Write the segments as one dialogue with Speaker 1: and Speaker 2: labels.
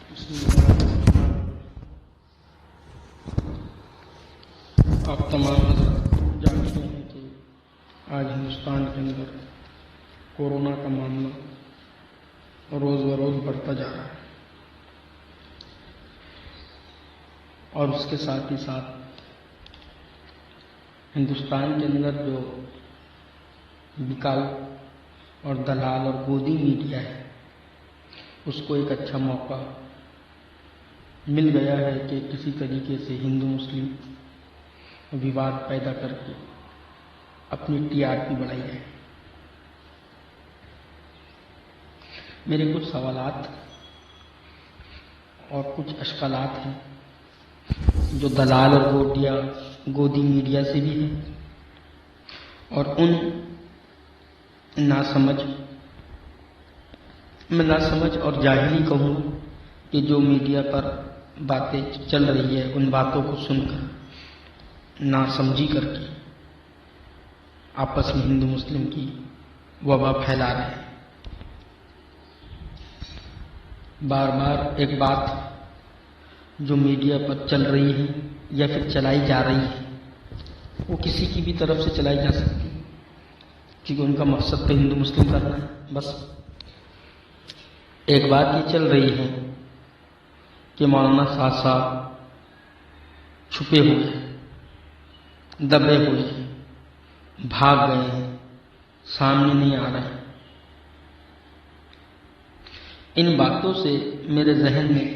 Speaker 1: آپ تمام جانتے ہیں کہ آج ہندوستان کے اندر کورونا کا معاملہ روز بروز بڑھتا جا رہا ہے، اور اس کے ساتھ ہی ساتھ ہندوستان کے اندر جو بکاؤ اور دلال اور گودی میڈیا ہے، اس کو ایک اچھا موقع مل گیا ہے کہ کسی طریقے سے ہندو مسلم وواد پیدا کر کے اپنی ٹی آر پی بڑھائی ہے۔ میرے کچھ سوالات اور کچھ اشکالات ہیں جو دلال اور گودی میڈیا سے بھی ہیں، اور ان ناسمجھ اور جاہلی کہوں کہ جو میڈیا پر باتیں چل رہی ہے، ان باتوں کو سن کر ناسمجھی کر کے آپس میں ہندو مسلم کی وبا پھیلا رہے ہیں۔ بار بار ایک بات جو میڈیا پر چل رہی ہے یا پھر چلائی جا رہی ہے، وہ کسی کی بھی طرف سے چلائی جا سکتی ہے، کیونکہ ان کا مقصد تو ہندو مسلم کرنا ہے۔ بس ایک بات یہ چل رہی ہے کہ مولانا صاحب چھپے ہوئے ہیں، دبے ہوئے ہیں، بھاگ گئے ہیں، سامنے نہیں آ رہے ہیں۔ ان باتوں سے میرے ذہن میں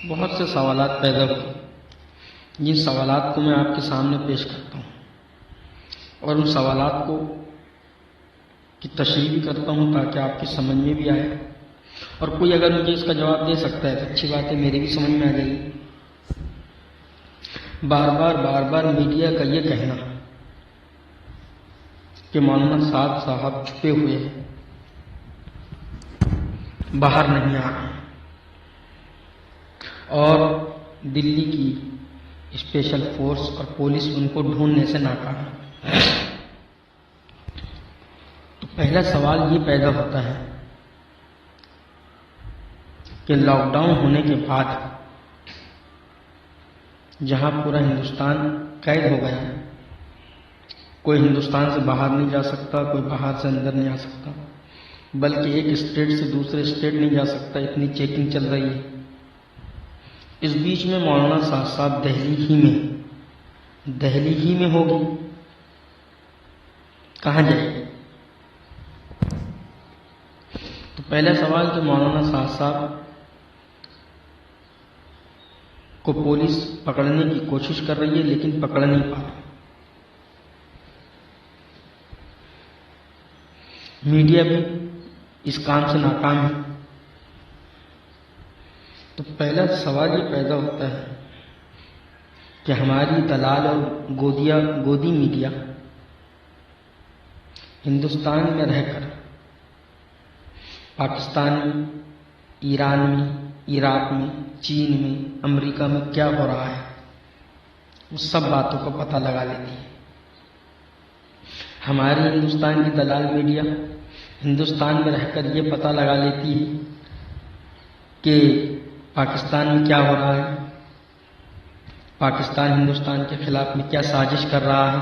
Speaker 1: بہت سے سوالات پیدا ہوئے، جن سوالات کو میں آپ کے سامنے پیش کرتا ہوں، اور ان سوالات کو کی تشریح بھی کرتا ہوں تاکہ آپ کی سمجھ میں بھی آئے، اور کوئی اگر مجھے اس کا جواب دے سکتا ہے تو اچھی بات ہے، میری بھی سمجھ میں آ جائے گی۔ بار بار میڈیا کا یہ کہنا کہ مولانا صاحب چھپے ہوئے ہیں، باہر نہیں آ رہے، اور دلی کی اسپیشل فورس اور پولیس ان کو ڈھونڈنے سے ناکام ہے، تو پہلا سوال یہ پیدا ہوتا ہے کہ لاک ڈاؤن ہونے کے بعد جہاں پورا ہندوستان قید ہو گیا ہے، کوئی ہندوستان سے باہر نہیں جا سکتا، کوئی باہر سے اندر نہیں آ سکتا، بلکہ ایک اسٹیٹ سے دوسرے اسٹیٹ نہیں جا سکتا، اتنی چیکنگ چل رہی ہے۔ اس بیچ میں مولانا صاحب دہلی ہی میں ہوگی، کہاں جائے گی؟ تو پہلا سوال کہ مولانا صاحب کو پولیس پکڑنے کی کوشش کر رہی ہے لیکن پکڑ نہیں پا رہی، میڈیا بھی اس کام سے ناکام ہے۔ تو پہلا سوال یہ پیدا ہوتا ہے کہ ہماری دلال اور گودی میڈیا ہندوستان میں رہ کر پاکستان میں، ایران میں، عراق میں، چین میں، امریکہ میں کیا ہو رہا ہے، وہ سب باتوں کو پتہ لگا لیتی ہے۔ ہماری ہندوستان کی دلال میڈیا ہندوستان میں رہ کر یہ پتہ لگا لیتی ہے کہ پاکستان میں کیا ہو رہا ہے، پاکستان ہندوستان کے خلاف میں کیا سازش کر رہا ہے۔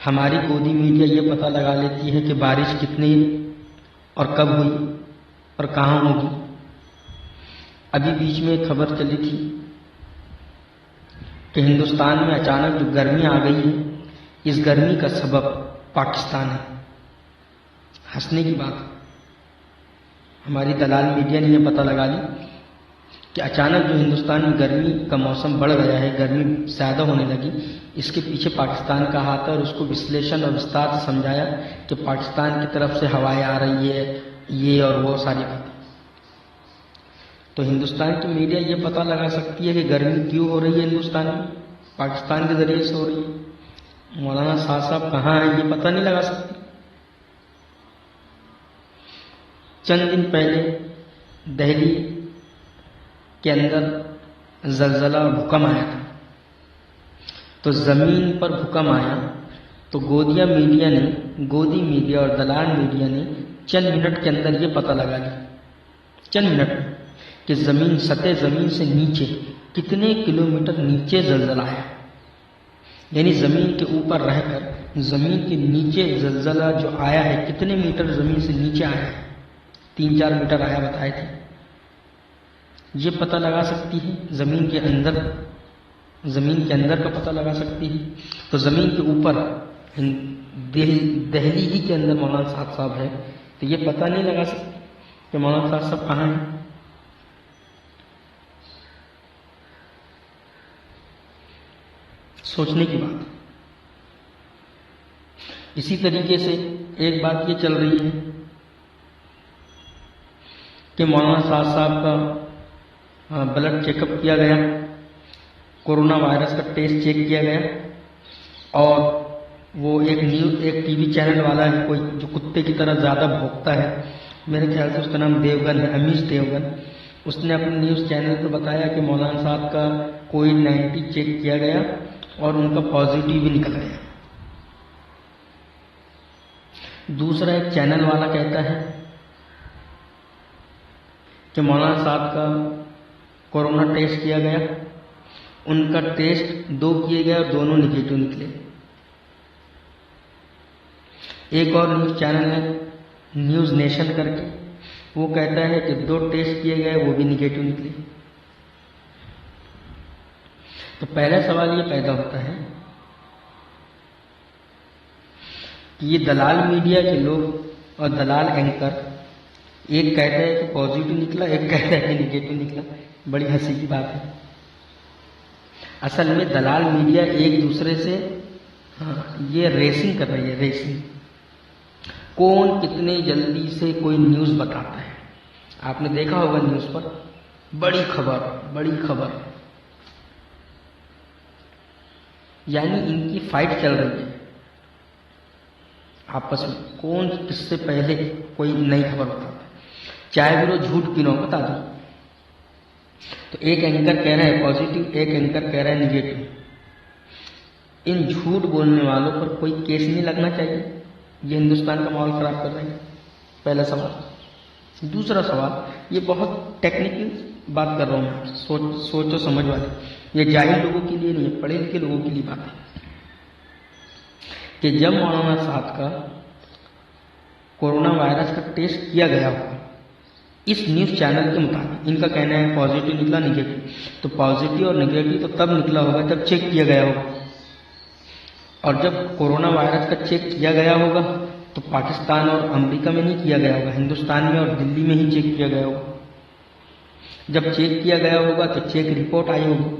Speaker 1: ہماری گودی میڈیا یہ پتہ لگا لیتی ہے کہ بارش کتنی اور کب ہوئی اور کہاں ہوگی۔ ابھی بیچ میں ایک خبر چلی تھی کہ ہندوستان میں اچانک جو گرمی آ گئی ہے، اس گرمی کا سبب پاکستان ہے۔ ہنسنے کی بات، ہماری دلال میڈیا نے یہ پتہ لگا لی کہ اچانک جو ہندوستان میں گرمی کا موسم بڑھ گیا ہے، گرمی زیادہ ہونے لگی، اس کے پیچھے پاکستان کا ہاتھ ہے، اور اس کو وشلیشن اور وستار سے سمجھایا کہ پاکستان کی طرف سے ہوائیں آ رہی ہے، یہ اور وہ ساری باتیں۔ تو ہندوستان کی میڈیا یہ پتہ لگا سکتی ہے کہ گرمی کیوں ہو رہی ہے ہندوستان میں، پاکستان کے ذریعے سے ہو رہی ہے۔ مولانا صاحب کہاں ہیں یہ پتہ نہیں لگا سکتی۔ چند دن پہلے دہلی کے اندر زلزلہ اور بھوکم آیا تھا، تو زمین پر بھوکم آیا تو گودی میڈیا اور دلال میڈیا نے چند منٹ کے اندر یہ پتہ لگا لیا، چند منٹ کہ سطح زمین سے نیچے کتنے کلومیٹر نیچے زلزلہ آیا، یعنی زمین کے اوپر رہ کر زمین کے نیچے زلزلہ جو آیا ہے کتنے میٹر زمین سے نیچے آیا ہے، 3-4 میٹر آیا بتائے تھے۔ یہ پتہ لگا سکتی ہے زمین کے اندر کا پتہ لگا سکتی ہے۔ تو زمین کے اوپر دہلی ہی کے اندر مولانا صاحب ہے، تو یہ پتہ نہیں لگا سکتی کہ مولانا صاحب کہاں ہیں۔ سوچنے کی بات۔ اسی طریقے سے ایک بات یہ چل رہی ہے کہ مولانا صاحب کا بلڈ چیک اپ کیا گیا، کورونا وائرس کا ٹیسٹ چیک کیا گیا، اور وہ ایک ٹی وی چینل والا ہے کوئی جو کتے کی طرح زیادہ بھونکتا ہے، میرے خیال سے اس کا نام دیوگن ہے، امیش دیوگن، اس نے اپنے نیوز چینل پہ بتایا کہ مولانا صاحب کا کووڈ-19 چیک کیا گیا اور ان کا پازیٹیو بھی نکل گیا۔ دوسرا ایک چینل والا کہتا ہے کہ مولانا صاحب کا کورونا ٹیسٹ کیا گیا، ان کا ٹیسٹ 2 کیے گئے اور دونوں نگیٹو نکلے۔ ایک اور نیوز چینل ہے نیوز نیشن کر کے، وہ کہتا ہے کہ 2 ٹیسٹ کیے گئے وہ بھی نگیٹو نکلے۔ تو پہلا سوال یہ پیدا ہوتا ہے کہ یہ دلال میڈیا کے لوگ اور دلال اینکر، ایک کہتا ہے کہ پازیٹو نکلا، ایک کہتا ہے کہ نگیٹو نکلا، بڑی ہنسی کی بات ہے۔ اصل میں دلال میڈیا ایک دوسرے سے یہ ریسنگ کر رہی ہے، ریسنگ، کون کتنے جلدی سے کوئی نیوز بتاتا ہے۔ آپ نے دیکھا ہوگا نیوز پر بڑی خبر، یعنی ان کی فائٹ چل رہی ہے آپس میں، کون کس سے پہلے کوئی نئی خبر بتاتا ہے، چاہے وہ جھوٹ کیوں نہ بتا دو۔ تو ایک اینکر کہہ رہا ہے پازیٹیو، ایک اینکر کہہ رہا ہے نگیٹو۔ ان جھوٹ بولنے والوں پر کوئی کیس نہیں لگنا چاہیے؟ یہ ہندوستان کا ماحول خراب کر رہے ہیں، پہلا سوال۔ دوسرا سوال، یہ بہت ٹیکنیکل بات کر رہا ہوں میں، سوچ و سمجھ والے، یہ جاہل لوگوں کے لیے نہیں ہے، پڑھے لکھے لوگوں کے لیے بات ہے کہ جب مولانا صاحب کا کورونا وائرس کا ٹیسٹ کیا گیا ہوگا، اس نیوز چینل کے مطابق ان کا کہنا ہے پازیٹیو نکلا، نگیٹو، تو پازیٹیو اور نگیٹو تو تب نکلا ہوگا جب چیک کیا گیا ہوگا، اور جب کورونا وائرس کا چیک کیا گیا ہوگا تو پاکستان اور امریکہ میں نہیں کیا گیا ہوگا، ہندوستان میں اور دلی میں ہی چیک کیا گیا ہوگا۔ جب چیک کیا گیا ہوگا تو چیک رپورٹ آئی ہوگی،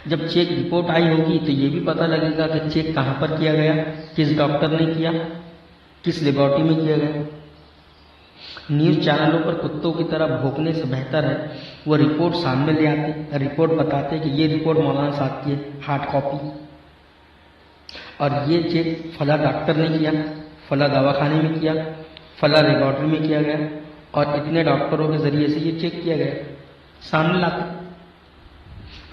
Speaker 1: جب چیک رپورٹ آئی ہوگی تو یہ بھی پتہ لگے گا کہ چیک کہاں پر کیا گیا، کس ڈاکٹر نے کیا، کس لیبارٹری میں کیا گیا۔ نیوز چینلوں پر کتوں کی طرح بھونکنے سے بہتر ہے وہ رپورٹ سامنے لے آتے، رپورٹ بتاتے کہ یہ رپورٹ مولانا صاحب کی ہارڈ کاپی، اور یہ چیک فلاں ڈاکٹر نے کیا، فلاں دواخانے میں کیا، فلاں لیبارٹری میں کیا گیا، اور اتنے ڈاکٹروں کے ذریعے سے یہ چیک کیا گیا، سامنے لاتے۔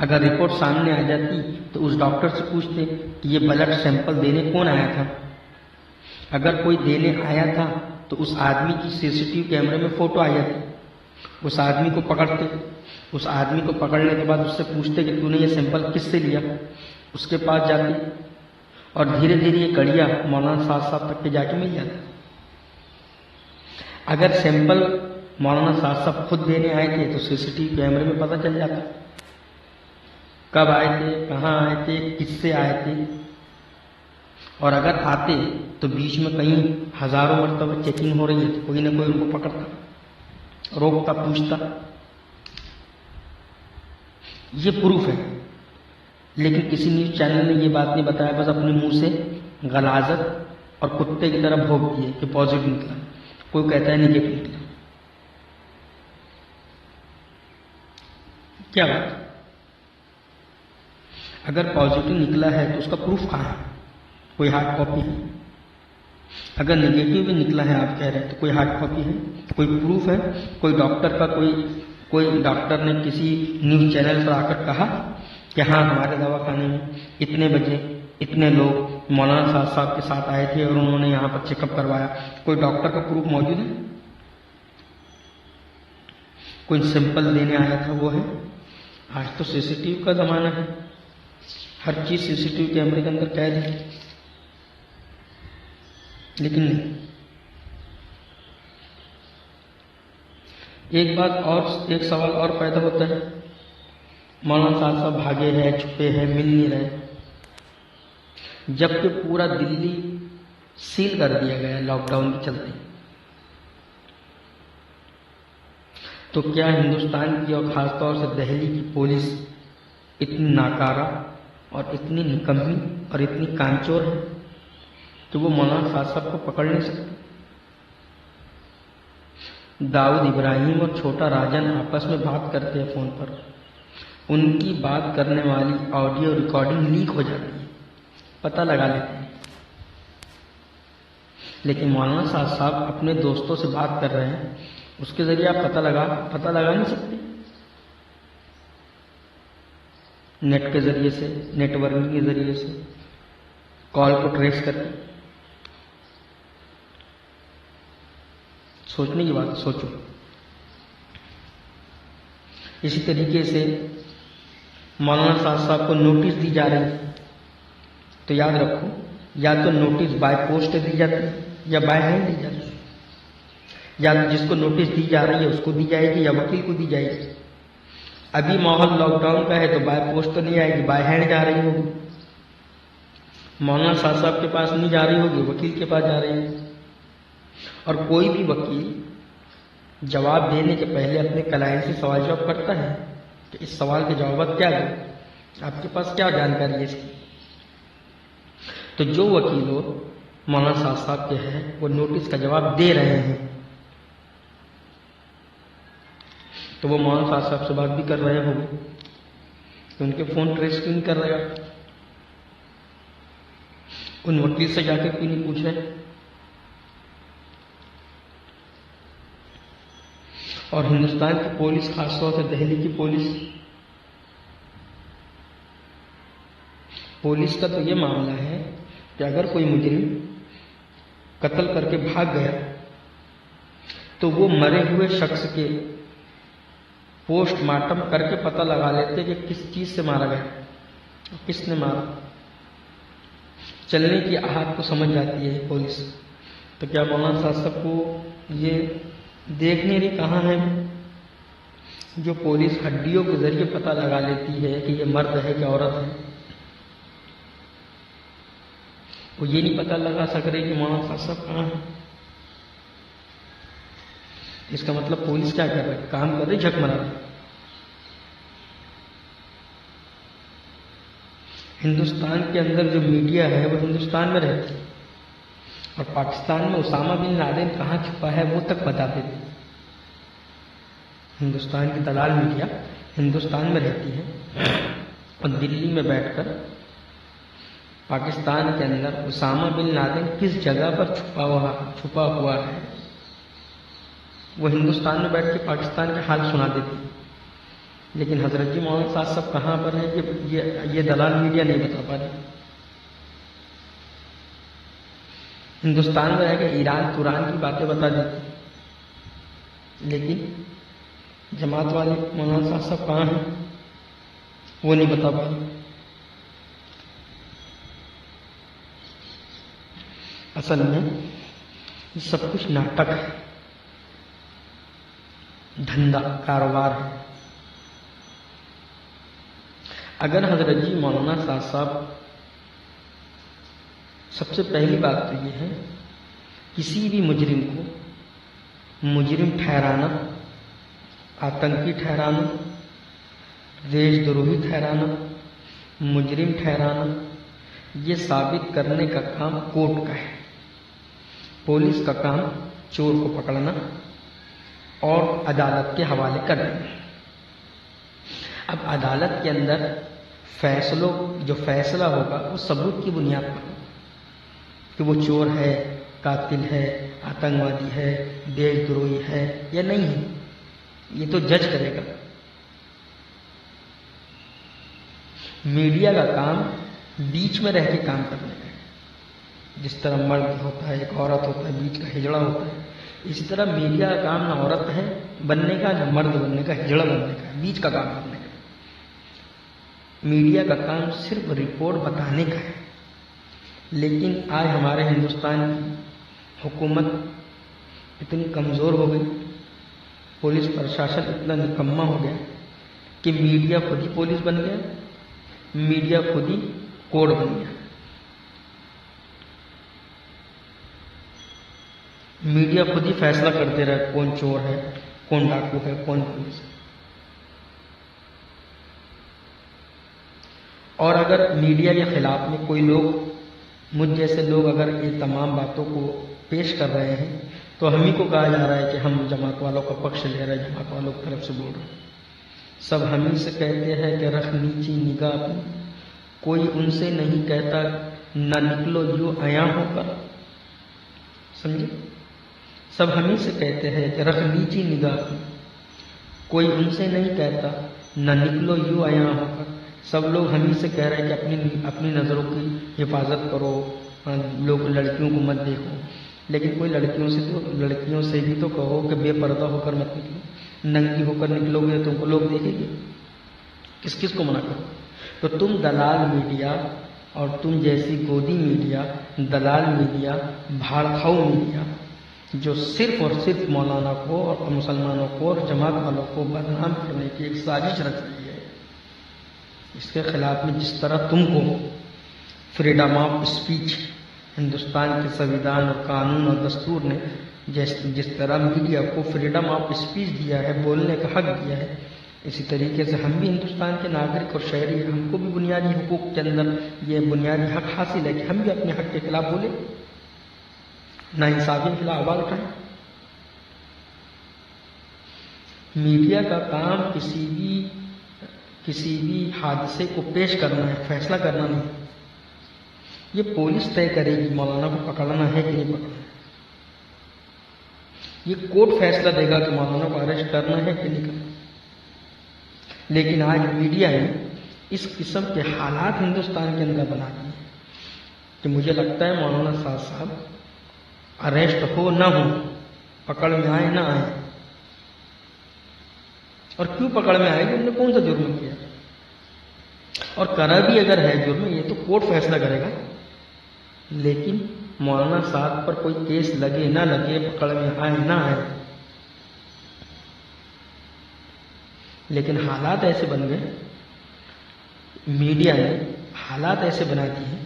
Speaker 1: اگر رپورٹ سامنے آ جاتی تو اس ڈاکٹر سے پوچھتے کہ یہ بلڈ سیمپل دینے کون آیا تھا، اگر کوئی دینے آیا تھا تو اس آدمی کی CCTV کیمرے میں فوٹو آ جاتی، اس آدمی کو پکڑتے، اس آدمی کو پکڑنے کے بعد اس سے پوچھتے کہ تو نے یہ سیمپل کس سے لیا، اس کے پاس جاتے، اور دھیرے دھیرے یہ کڑیا مولانا صاحب تک کے جا کے مل جاتا۔ اگر سیمپل مولانا صاحب خود دینے آئے تھے تو CCTV کیمرے میں پتہ چل جاتا کب آئے تھے، کہاں آئے تھے، کس سے آئے تھے، اور اگر آتے تو بیچ میں کہیں ہزاروں مرتبہ چیکنگ ہو رہی ہے تو کوئی نہ کوئی ان کو پکڑتا، روکتا، پوچھتا۔ یہ پروف ہے، لیکن کسی نیوز چینل نے یہ بات نہیں بتایا، بس اپنے منہ سے غلاظت اور کتے کی طرح بھونک دیے کہ پازیٹیو نکلا، کوئی کہتا ہے نگیٹو نکلا۔ کیا بات؟ اگر پازیٹیو نکلا ہے تو اس کا پروف کہاں ہے؟ کوئی ہارڈ کاپی ہے؟ اگر نگیٹو بھی نکلا ہے آپ کہہ رہے ہیں تو کوئی ہارڈ کاپی ہے، کوئی پروف ہے؟ کوئی ڈاکٹر کا کوئی ڈاکٹر نے کسی نیوز چینل پر آ کر کہا کہ ہاں ہمارے دواخانے میں اتنے بجے اتنے لوگ مولانا صاحب کے ساتھ آئے تھے اور انہوں نے یہاں پر چیک اپ کروایا. کوئی ڈاکٹر کا پروف موجود ہے؟ کوئی سیمپل دینے آیا تھا وہ ہے؟ آج تو سی سی ٹی وی کا زمانہ ہے، ہر چیز سی سی ٹی وی کیمرے کے اندر قید ہے. لیکن نہیں. ایک سوال اور پیدا ہوتا ہے، مولانا صاحب بھاگے ہیں، چھپے ہیں، مل نہیں رہے، جبکہ پورا دلی سیل کر دیا گیا لاک ڈاؤن کے چلتے. تو کیا ہندوستان کی اور خاص طور سے دہلی کی پولیس اتنی ناکارہ اور اتنی نکمی اور اتنی کانچور ہے کہ وہ مولانا صاحب کو پکڑ نہیں سکتی؟ داؤد ابراہیم اور چھوٹا راجن آپس میں بات کرتے ہیں فون پر، ان کی بات کرنے والی آڈیو ریکارڈنگ لیک ہو جاتی ہے، پتہ لگا لیتے ہیں. لیکن مولانا صاحب اپنے دوستوں سے بات کر رہے ہیں، اس کے ذریعے آپ پتہ لگا نہیں سکتے. نیٹ کے ذریعے سے، نیٹ ورکنگ کے ذریعے سے کال کو ٹریس کر کے. سوچنے کی بات، سوچو. اسی طریقے سے مولانا صاحب کو نوٹس دی جا رہی ہے، تو یاد رکھو، یا تو نوٹس بائی پوسٹ دی جاتی ہے یا بائی ہینڈ دی جاتی ہے. یا جس کو نوٹس دی جا رہی ہے اس کو دی جائے گی یا وکیل کو دی جائے گی. ابھی ماحول لاک ڈاؤن کا ہے تو بائی پوسٹ تو نہیں آئے گی، بائی ہینڈ جا رہی ہوگی. مولانا صاحب کے پاس نہیں جا رہی ہوگی، وکیل کے پاس جا رہی ہے. اور کوئی بھی وکیل جواب دینے کے پہلے اپنے کلائنٹ سے سوال جواب کرتا ہے کہ اس سوال کے جوابات کیا دیں، آپ کے پاس کیا جانکاری ہے اس کی. تو جو وکیل مولانا صاحب کے ہیں وہ نوٹس کا جواب دے رہے ہیں، تو وہ مولانا صاحب سے بات بھی کر رہے ہوں گے کہ ان کے فون ٹریس کیوں نہیں کر رہے آپ، ان وکیل سے جا کے کیوں نہیں پوچھ رہے. اور ہندوستان کی پولیس، خاص طور سے دہلی کی پولیس کا تو یہ معاملہ ہے کہ اگر کوئی مجرم قتل کر کے بھاگ گیا تو وہ مرے ہوئے شخص کے پوسٹ مارٹم کر کے پتہ لگا لیتے کہ کس چیز سے مارا گیا، کس نے مارا. چلنے کی آہت کو سمجھ جاتی ہے پولیس. تو کیا مولانا صاحب کو یہ دیکھ نہیں رہی کہاں ہے جو پولیس ہڈیوں کے ذریعے پتہ لگا لیتی ہے کہ یہ مرد ہے کہ عورت ہے؟ وہ یہ نہیں پتہ لگا سک رہے کہ مولانا صاحب کہاں ہے. اس کا مطلب پولیس کیا کر رہی ہے؟ کام کر رہی، جھک مرا رہی. ہندوستان کے اندر جو میڈیا ہے وہ ہندوستان میں رہتی ہے، اور پاکستان میں اسامہ بن لادن کہاں چھپا ہے وہ تک بتا دیتی. ہندوستان کی دلال میڈیا ہندوستان میں رہتی ہے اور دلی میں بیٹھ کر پاکستان کے اندر اسامہ بن لادن کس جگہ پر چھپا ہوا ہے وہ ہندوستان میں بیٹھ کے پاکستان کے حال سنا دیتی. لیکن حضرت جی مولانا صاحب کہاں پر ہیں یہ دلال میڈیا نہیں بتا پا رہی. ہندوستان میں رہ کے ایران قرآن کی باتیں بتا دیتی، لیکن جماعت والے مولانا صاحب کہاں ہیں وہ نہیں بتا پا رہی. اصل میں یہ سب کچھ ناٹک ہے، دھندا، کاروبار ہے. اگر حضرت جی مولانا صاحب، سب سے پہلی بات تو یہ ہے کسی بھی مجرم کو مجرم ٹھہرانا، آتنکی ٹھہرانا، دیش دروہی ٹھہرانا، مجرم ٹھہرانا، یہ ثابت کرنے کا کام کورٹ کا ہے. پولیس کا کام چور کو پکڑنا اور عدالت کے حوالے کر دینا. اب عدالت کے اندر جو فیصلہ ہوگا وہ ثبوت کی بنیاد پر ہوگا کہ وہ چور ہے، قاتل ہے، آتنکوادی ہے، دیش دروہی ہے یا نہیں ہے. یہ تو جج کرے گا. میڈیا کا کام بیچ میں رہ کے کام کرنے کا ہے۔ جس طرح مرد ہوتا ہے، ایک عورت ہوتا ہے، بیچ کا ہجڑا ہوتا ہے، اسی طرح میڈیا کا کام نہ عورت ہے بننے کا، نہ مرد بننے کا، ہجڑا بننے کا، بیچ کا کام کرنے کا۔ میڈیا کا کام صرف رپورٹ بتانے کا ہے۔ لیکن آج ہمارے ہندوستان کی حکومت اتنی کمزور ہو گئی، پولیس پرشاسن اتنا نکما ہو گیا کہ میڈیا خود ہی پولیس بن گیا، میڈیا خود ہی کوڑ بن گیا۔ میڈیا خود ہی فیصلہ کرتے رہے کون چور ہے، کون ڈاکو ہے، کون پولیس ہے۔ اور اگر میڈیا کے خلاف میں کوئی لوگ، مجھ جیسے لوگ اگر یہ تمام باتوں کو پیش کر رہے ہیں تو ہم ہی کو کہا جا رہا ہے کہ ہم جماعت والوں کا پکش لے رہے ہیں، جماعت والوں کی طرف سے بول رہے ہیں۔ سب ہم ہی سے کہتے ہیں کہ رکھ نیچی نگاہ اپنی، کوئی ان سے نہیں کہتا نہ نکلو یوں عیاں ہو کر۔ سمجھے؟ سب ہم ہی سے کہتے ہیں کہ رکھ نیچی نگاہ اپنی، کوئی ان سے نہیں کہتا نہ نکلو یوں عیاں ہو کر۔ سب لوگ ہم ہی سے کہہ رہے ہیں کہ اپنی نظروں کی حفاظت کرو، لوگ لڑکیوں کو مت دیکھو، لیکن کوئی لڑکیوں سے بھی تو کہو کہ بے پردہ ہو کر مت نکلو، ننگی ہو کر نکلو گے تو تم کو لوگ دیکھیں گے، کس کس کو منع کرو؟ تو تم دلال میڈیا اور تم جیسی گودی میڈیا، دلال میڈیا، بھاڑ کھاؤ میڈیا، جو صرف اور صرف مولانا کو اور مسلمانوں کو اور جماعت والوں کو بدنام کرنے کی ایک سازش رچ رہی ہے، اس کے خلاف میں جس طرح تم کو فریڈم آف اسپیچ ہندوستان کے سنویدھان اور قانون اور دستور نے جس طرح میڈیا کو فریڈم آف اسپیچ دیا ہے، بولنے کا حق دیا ہے، اسی طریقے سے ہم بھی ہندوستان کے ناگرک اور شہری ہیں، ہم کو بھی بنیادی حقوق کے اندر یہ بنیادی حق حاصل ہے کہ ہم بھی اپنے حق کے خلاف بولیں، ناانصافی کے خلاف آواز اٹھائیں۔ میڈیا کا کام کسی بھی حادثے کو پیش کرنا ہے، فیصلہ کرنا نہیں۔ یہ پولیس طے کرے گی مولانا کو پکڑنا ہے کہ نہیں پکڑنا ہے، یہ کورٹ فیصلہ دے گا کہ مولانا کو اریسٹ کرنا ہے کہ نہیں کرنا۔ لیکن آج میڈیا نے اس قسم کے حالات ہندوستان کے اندر بنا دیے کہ مجھے لگتا ہے مولانا صاحب اریسٹ ہو نہ ہو، پکڑ میں آئے نہ آئے، اور کیوں پکڑ میں آئے گی؟ انہوں نے کون سا جرم کیا؟ اور کرا بھی اگر ہے جرم، یہ تو کورٹ فیصلہ کرے گا، لیکن مولانا صاحب پر کوئی کیس لگے نہ لگے، پکڑ میں آئے نہ آئے، لیکن حالات ایسے بن گئے، میڈیا نے حالات ایسے بنا دیے ہیں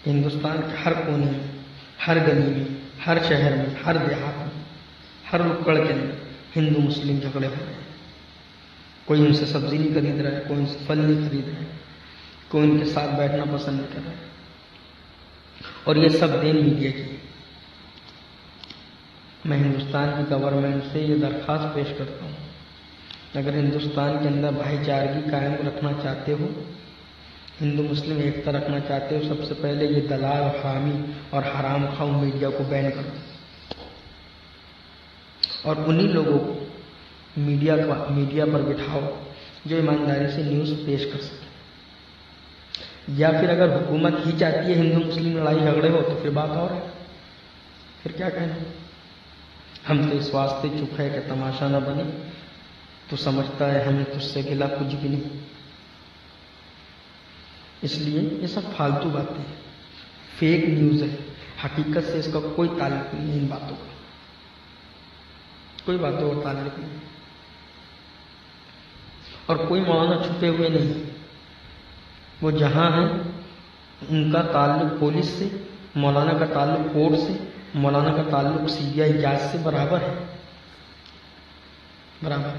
Speaker 1: کہ ہندوستان کے ہر کونے میں، ہر گلی میں، ہر شہر میں، ہر دیہات میں، ہر رکڑ کے اندر ہندو مسلم جھگڑے ہو رہے ہیں۔ کوئی ان سے سبزی نہیں خرید رہا ہے، کوئی ان سے پھل نہیں خرید رہا ہے، کوئی ان کے ساتھ بیٹھنا پسند نہیں کر رہا ہے، اور یہ سب دین میڈیا کی ہے۔ میں ہندوستان کی گورنمنٹ سے یہ درخواست پیش کرتا ہوں، اگر ہندوستان کے اندر بھائی چارگی قائم رکھنا چاہتے ہو، ہندو مسلم ایکتا رکھنا چاہتے ہو، سب سے پہلے یہ دلال، حامی اور حرام خواہ میڈیا کو بین کرو، اور انہی لوگوں کو میڈیا پر بٹھاؤ جو ایمانداری سے نیوز پیش کر سکے۔ یا پھر اگر حکومت ہی چاہتی ہے ہندو مسلم لڑائی جھگڑے ہو تو پھر بات اور ہے، پھر کیا کہنا۔ ہم تو اس واسطے چپ ہے کہ تماشا نہ بنے، تو سمجھتا ہے ہمیں تجھ سے گلا کچھ بھی نہیں۔ اس لیے یہ سب فالتو باتیں ہیں، فیک نیوز ہے، حقیقت سے اس کا کوئی تعلق نہیں ہے، ان باتوں کا کوئی باتوں کا تعلق نہیں، اور کوئی مولانا چھپے ہوئے نہیں، وہ جہاں ہیں ان کا تعلق پولیس سے، مولانا کا تعلق کورٹ سے، مولانا کا تعلق CBI جانچ سے برابر ہے، برابر،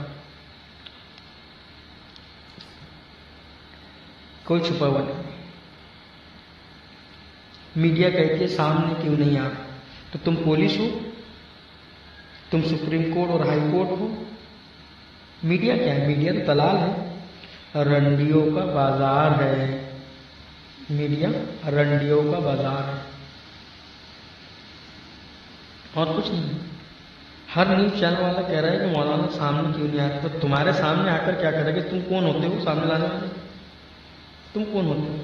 Speaker 1: کوئی چھپا ہوا نہیں۔ میڈیا کہتی ہے سامنے کیوں نہیں آ رہا؟ تو تم پولیس ہو، تم سپریم کورٹ اور ہائی کورٹ ہو، میڈیا کیا ہے؟ میڈیا تو دلال ہے، رنڈیوں کا بازار ہے، میڈیا رنڈیوں کا بازار ہے، اور کچھ نہیں۔ ہر نیوز چینل والا کہہ رہا ہے کہ مولانا سامنے کیوں نہیں آتا، تو تمہارے سامنے آ کر کیا کرے گا؟ تم کون ہوتے ہو سامنے لانے والے؟ تم کون ہوتے ہو؟